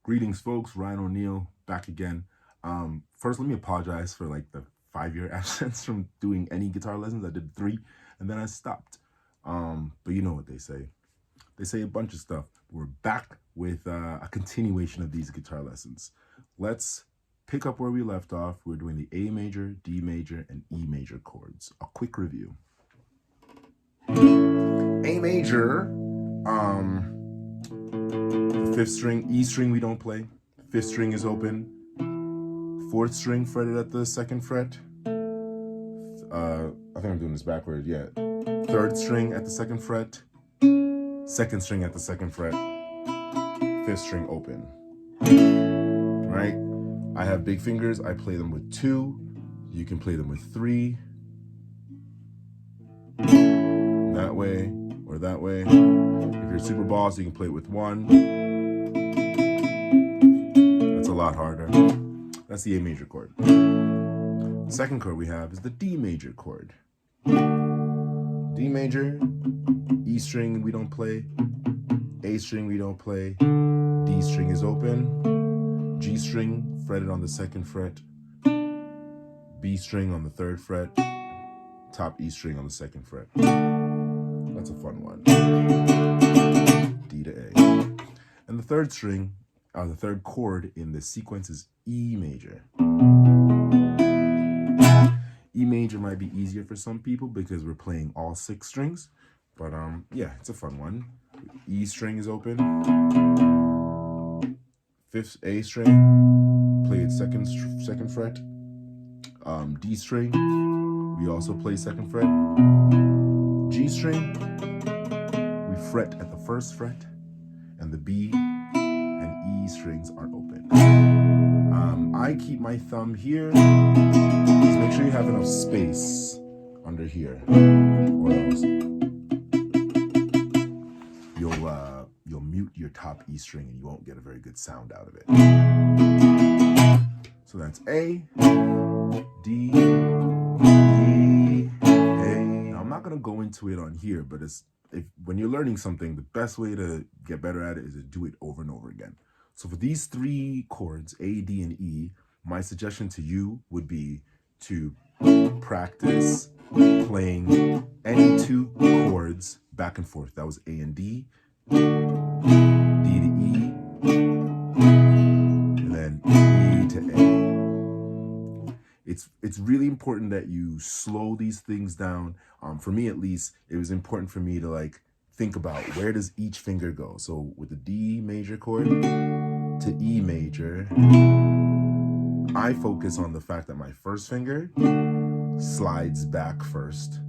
Greetings, folks. Ryan O'Neill back again. First, let me apologize for like the 5 year absence from doing any guitar lessons. I did 3, and then I stopped. But you know what they say. They say a bunch of stuff. We're back with a continuation of these guitar lessons. Let's pick up where we left off. We're doing the A major, D major, and E major chords. A quick review. A major, the 5th string, E string we don't play. 5th string is open. 4th string fretted at the 2nd fret. I think I'm doing this backwards, yeah. 3rd string at the 2nd fret. 2nd string at the 2nd fret. 5th string open. Right? I have big fingers. I play them with 2. You can play them with 3. That way or that way. If you're super boss, you can play it with 1. That's a lot harder. That's the A major chord. Second chord we have is the D major chord. D major, E string we don't play, A string we don't play, D string is open, G string fretted on the 2nd fret, B string on the 3rd fret, top E string on the 2nd fret. That's a fun one. D to A. And the 3rd string, the 3rd chord in this sequence is E major. E major might be easier for some people because we're playing all 6 strings, but yeah, it's a fun one. E string is open. 5th A string, play it 2nd fret. D string, we also play 2nd fret. G string, we fret at the 1st fret, and the B and E strings are open. I keep my thumb here. Just make sure you have enough space under here, or else you'll mute your top E string and you won't get a very good sound out of it. So that's A, D, E, A. Now I'm not gonna go into it on here, but when you're learning something, the best way to get better at it is to do it over and over again. So for these 3 chords, A, D, and E, my suggestion to you would be to practice playing any 2 chords back and forth. That was A and D, D to E, and then E to A. It's really important that you slow these things down. For me at least, it was important for me to like think about where does each finger go. So with the D major chord to E major, I focus on the fact that my 1st finger slides back first,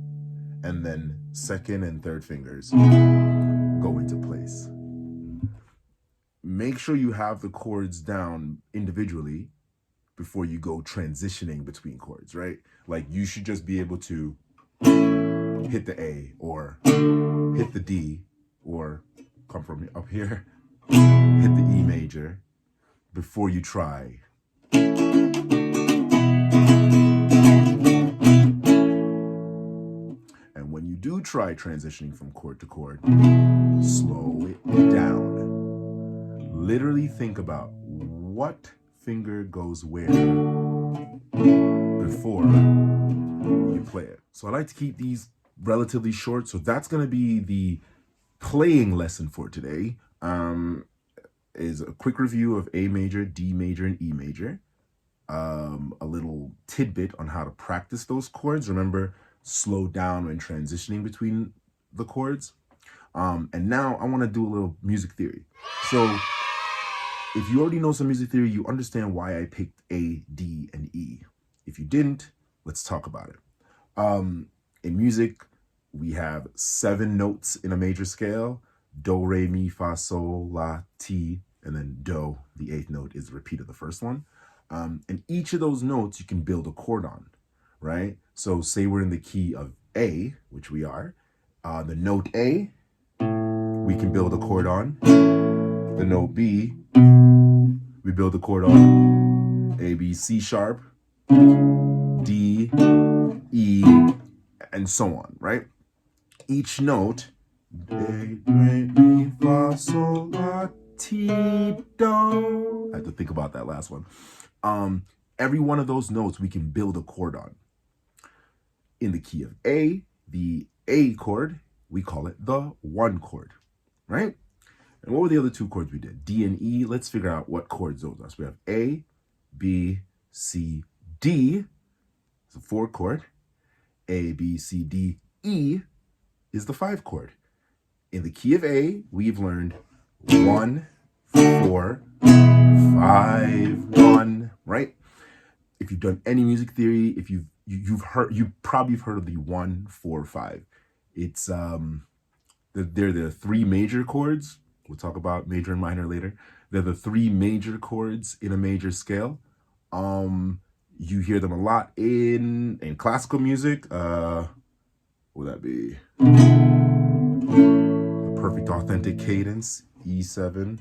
and then 2nd and 3rd fingers go into place. Make sure you have the chords down individually before you go transitioning between chords, right? Like you should just be able to hit the A or hit the D or come from up here, hit the E major before you try. And when you do try transitioning from chord to chord, slow it down. Literally think about what finger goes where before you play it. So I like to keep these relatively short. So that's going to be the playing lesson for today. Is a quick review of A major, D major, and E major. A little tidbit on how to practice those chords. Remember, slow down when transitioning between the chords. And now I want to do a little music theory. So if you already know some music theory, you understand why I picked A, D, and E. If you didn't, let's talk about it. In music, we have 7 notes in a major scale: do, re, mi, fa, sol, la, ti, and then do, the 8th note, is a repeat of the 1st one. And each of those notes you can build a chord on, right? So say we're in the key of A, which we are. The note A, we can build a chord on. The note B, we build a chord on. A, B, C sharp, D, E, and so on, right? Each note, A, re, mi, fa, sol, la, T, do. I have to think about that last one. Every one of those notes we can build a chord on. In the key of A, the A chord, we call it the 1 chord, right? And what were the other 2 chords we did? D and E. Let's figure out what chords those are. So we have A, B, C, D. It's a 4 chord. A, B, C, D, E is the 5 chord. In the key of A, we've learned 1, 4, 5, 1, right? If you've done any music theory, if you probably heard of the 1, 4, 5. It's they're the 3 major chords. We'll talk about major and minor later. They're the 3 major chords in a major scale. You hear them a lot in classical music. What would that be? The perfect authentic cadence, E7.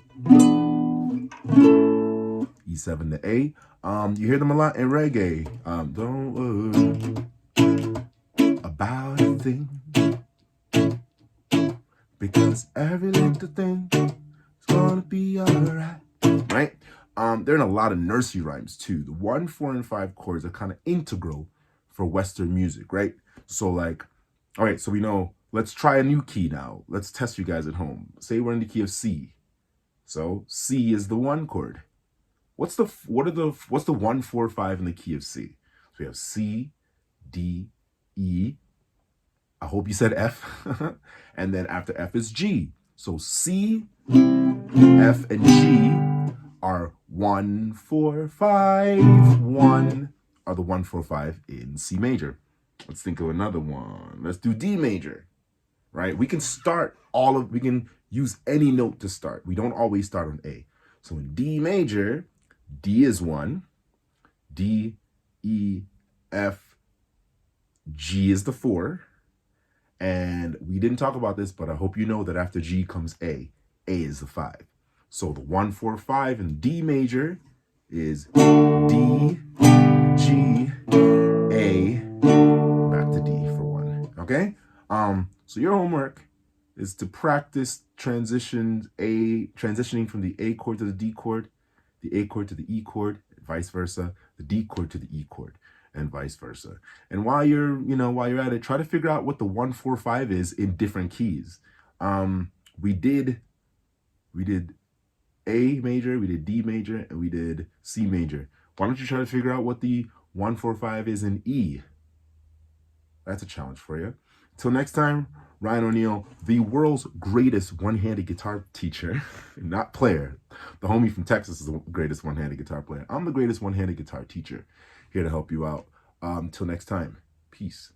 E7 to A. You hear them a lot in reggae. Don't worry about a thing, because every little thing is gonna be alright. Right? They're in a lot of nursery rhymes too. The 1, 4, and 5 chords are kind of integral for Western music, right? So like, all right, so we know, let's try a new key now. Let's test you guys at home. Say we're in the key of C. So C is the 1 chord. What's the 1, 4, 5 in the key of C? So we have C, D, E. I hope you said F. And then after F is G. So C, F, and G are 1, 4, 5. 1 are the 1, 4, 5 in C major. Let's think of another one. Let's do D major, right? We can use any note to start. We don't always start on A. So in D major, D is 1, D, E, F, G is the 4. And we didn't talk about this, but I hope you know that after G comes A. A is the 5. So the 1, 4, 5 in D major is D, G, A, back to D for 1. Okay? So your homework is to practice transitioning from the A chord to the D chord, the A chord to the E chord, vice versa, the D chord to the E chord, and vice versa. And while you're at it, try to figure out what the 1, 4, 5 is in different keys. We did A major, we did D major, and we did C major. Why don't you try to figure out what the 1, 4, 5 is in E? That's a challenge for you. Till next time, Ryan O'Neal, the world's greatest one-handed guitar teacher, not player. The homie from Texas is the greatest one-handed guitar player. I'm the greatest one-handed guitar teacher, here to help you out. Till next time, peace.